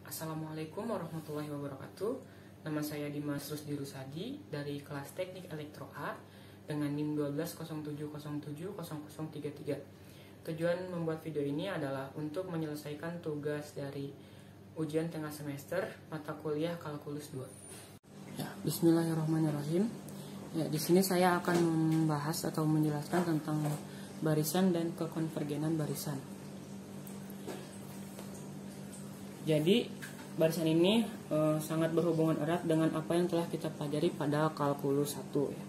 Assalamualaikum warahmatullahi wabarakatuh. Nama saya Dimas Rusdi Rusadi dari kelas Teknik Elektro A dengan NIM 1207070033. Tujuan membuat video ini adalah untuk menyelesaikan tugas dari ujian tengah semester mata kuliah Kalkulus 2. Ya, bismillahirrahmanirrahim. Ya, di sini saya akan membahas atau menjelaskan tentang barisan dan kekonvergenan barisan. Jadi barisan ini sangat berhubungan erat dengan apa yang telah kita pelajari pada kalkulus 1 ya.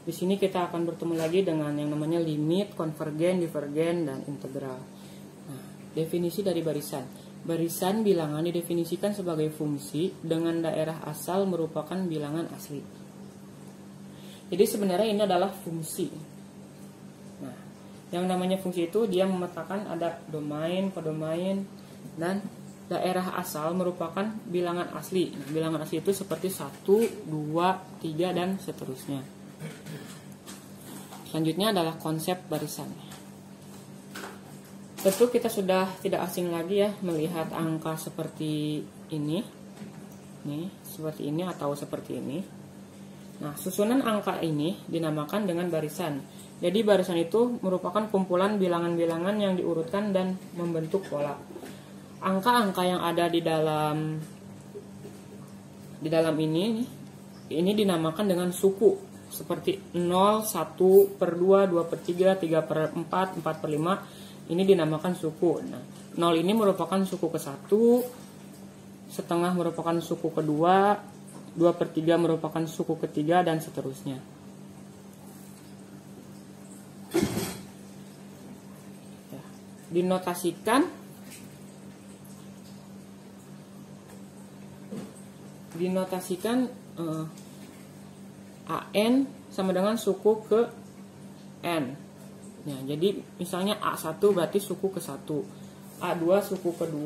Di sini kita akan bertemu lagi dengan yang namanya limit, konvergen, divergen, dan integral. Nah, definisi dari barisan. Barisan bilangan didefinisikan sebagai fungsi dengan daerah asal merupakan bilangan asli. Jadi sebenarnya ini adalah fungsi. Nah, yang namanya fungsi itu dia memetakan ada domain, kodomain, dan daerah asal merupakan bilangan asli. Nah, bilangan asli itu seperti 1, 2, 3, dan seterusnya. Selanjutnya adalah konsep barisan. Tentu kita sudah tidak asing lagi ya melihat angka seperti ini. Nih, seperti ini atau seperti ini. Nah, susunan angka ini dinamakan dengan barisan. Jadi barisan itu merupakan kumpulan bilangan-bilangan yang diurutkan dan membentuk pola. Angka-angka yang ada di dalam ini dinamakan dengan suku, seperti 0, 1, per 2, 2 per 3, 3 per 4, 4 per 5, ini dinamakan suku. Nah, 0 ini merupakan suku ke-1, setengah merupakan suku kedua, 2 per 3 merupakan suku ketiga, dan seterusnya. Ya, dinotasikan AN sama dengan suku ke N. Ya, jadi misalnya A1 berarti suku ke-1, A2 suku ke-2,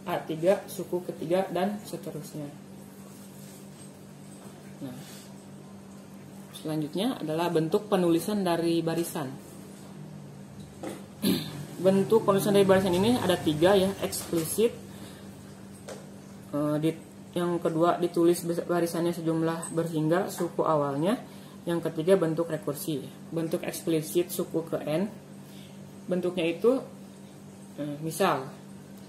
A3 suku ke-3, dan seterusnya. Nah, selanjutnya adalah bentuk penulisan dari barisan. Bentuk penulisan dari barisan ini ada 3 ya, eksplisit. Yang kedua ditulis barisannya sejumlah berhingga suku awalnya. Yang ketiga bentuk rekursi. Bentuk eksplisit suku ke N. Bentuknya itu misal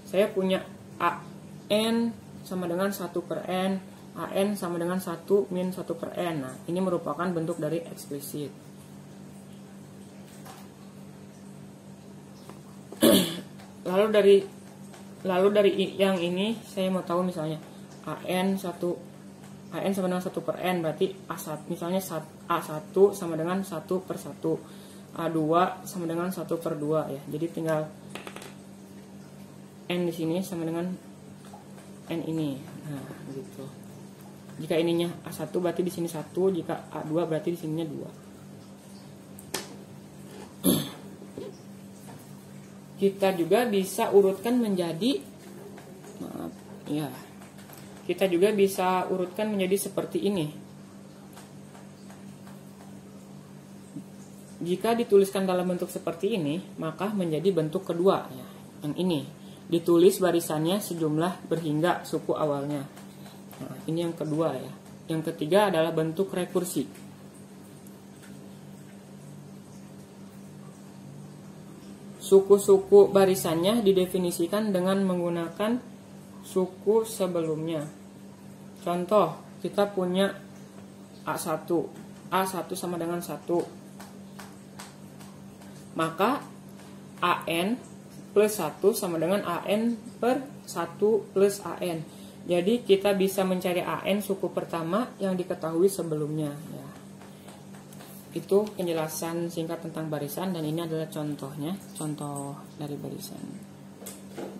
saya punya AN sama dengan 1 per N, AN sama dengan 1 min 1 per N. Nah, ini merupakan bentuk dari eksplisit. Lalu dari yang ini saya mau tahu misalnya AN sama dengan 1 per N, berarti A1, misalnya A1 sama dengan 1 per 1, A2 sama dengan 1 per 2 ya. Jadi tinggal N di sini sama dengan N ini. Nah, gitu. Jika ininya A1 berarti di sini 1, jika A2 berarti di sininya 2. Kita juga bisa urutkan menjadi kita juga bisa urutkan menjadi seperti ini. Jika dituliskan dalam bentuk seperti ini, maka menjadi bentuk kedua ya, yang ini. Ditulis barisannya sejumlah berhingga suku awalnya. Nah, ini yang kedua ya. Yang ketiga adalah bentuk rekursi. Suku-suku barisannya didefinisikan dengan menggunakan suku sebelumnya. Contoh, kita punya A1 sama dengan 1. Maka AN plus 1 sama dengan AN per 1 plus AN. Jadi kita bisa mencari AN suku pertama yang diketahui sebelumnya ya. Itu penjelasan singkat tentang barisan, dan ini adalah contohnya, contoh dari barisan.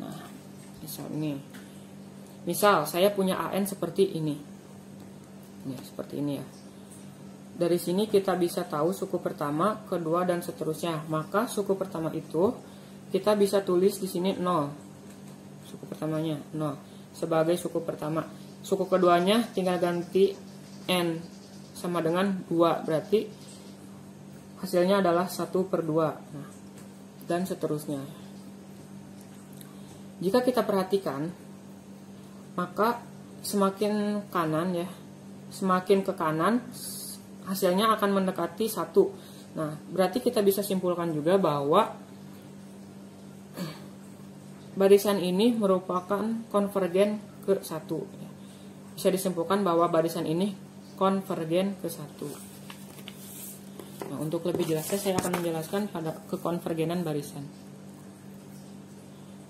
Nah, misal saya punya AN seperti ini. Nih, seperti ini ya. Dari sini kita bisa tahu suku pertama, kedua, dan seterusnya. Maka suku pertama itu kita bisa tulis di sini 0. Suku pertamanya 0 sebagai suku pertama. Suku keduanya tinggal ganti N sama dengan 2, berarti hasilnya adalah 1 per 2. Nah, dan seterusnya. Jika kita perhatikan, maka semakin kanan ya, semakin ke kanan hasilnya akan mendekati 1. Nah, berarti kita bisa simpulkan juga bahwa barisan ini merupakan konvergen ke 1. Bisa disimpulkan bahwa barisan ini konvergen ke 1. Nah, untuk lebih jelasnya saya akan menjelaskan pada kekonvergenan barisan.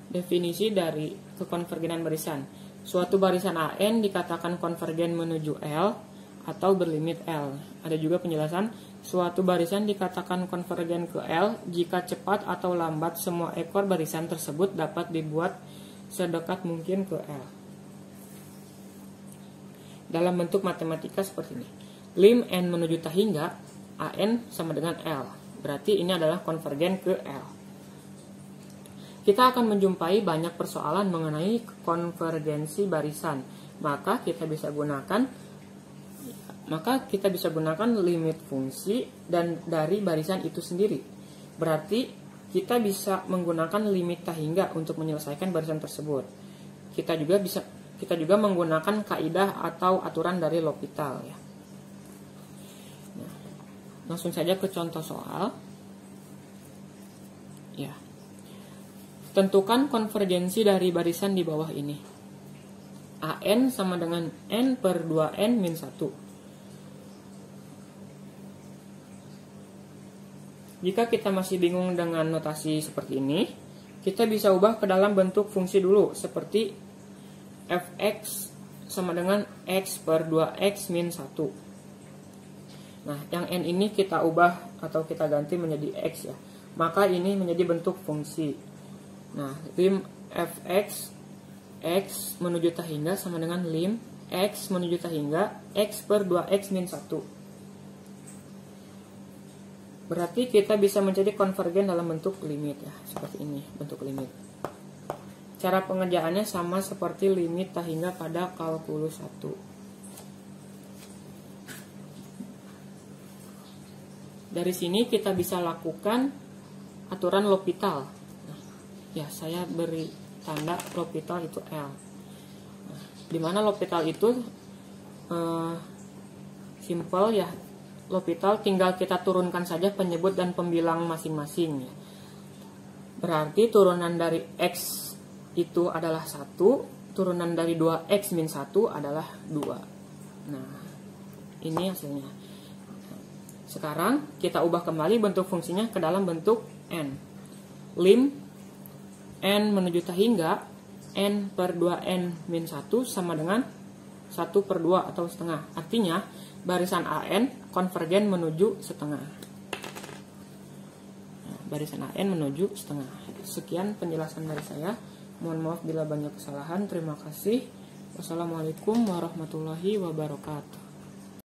Definisi dari kekonvergenan barisan. Suatu barisan AN dikatakan konvergen menuju L atau berlimit L. Ada juga penjelasan, suatu barisan dikatakan konvergen ke L jika cepat atau lambat semua ekor barisan tersebut dapat dibuat sedekat mungkin ke L. Dalam bentuk matematika seperti ini. Lim N menuju tak hingga AN sama dengan L. Berarti ini adalah konvergen ke L. Kita akan menjumpai banyak persoalan mengenai konvergensi barisan. Maka kita bisa gunakan limit fungsi dan dari barisan itu sendiri. Berarti kita bisa menggunakan limit tak hingga untuk menyelesaikan barisan tersebut. Kita juga menggunakan kaidah atau aturan dari L'Hopital ya. Langsung saja ke contoh soal. Ya. Tentukan konvergensi dari barisan di bawah ini. AN sama dengan N per 2N min 1. Jika kita masih bingung dengan notasi seperti ini, kita bisa ubah ke dalam bentuk fungsi dulu, seperti fx sama dengan x per 2x min 1. Nah, yang N ini kita ubah atau kita ganti menjadi X ya. Maka ini menjadi bentuk fungsi. Nah, lim fx X menuju tak hingga sama dengan lim X menuju tak hingga X per 2X min 1. Berarti kita bisa mencari konvergen dalam bentuk limit ya. Seperti ini, bentuk limit. Cara pengerjaannya sama seperti limit tak hingga pada kalkulus 1. Dari sini kita bisa lakukan aturan L'Hopital. Nah, ya, saya beri tanda L'Hopital itu L. Nah, dimana L'Hopital itu simple ya. L'Hopital tinggal kita turunkan saja penyebut dan pembilang masing-masing ya. Berarti turunan dari X itu adalah 1, turunan dari 2X min 1 adalah 2. Nah, ini hasilnya. Sekarang kita ubah kembali bentuk fungsinya ke dalam bentuk N. Lim N menuju tak hingga N per 2N min 1 sama dengan 1 per 2 atau setengah. Artinya barisan AN konvergen menuju setengah. Nah, barisan AN menuju setengah. Sekian penjelasan dari saya. Mohon maaf bila banyak kesalahan. Terima kasih. Wassalamualaikum warahmatullahi wabarakatuh.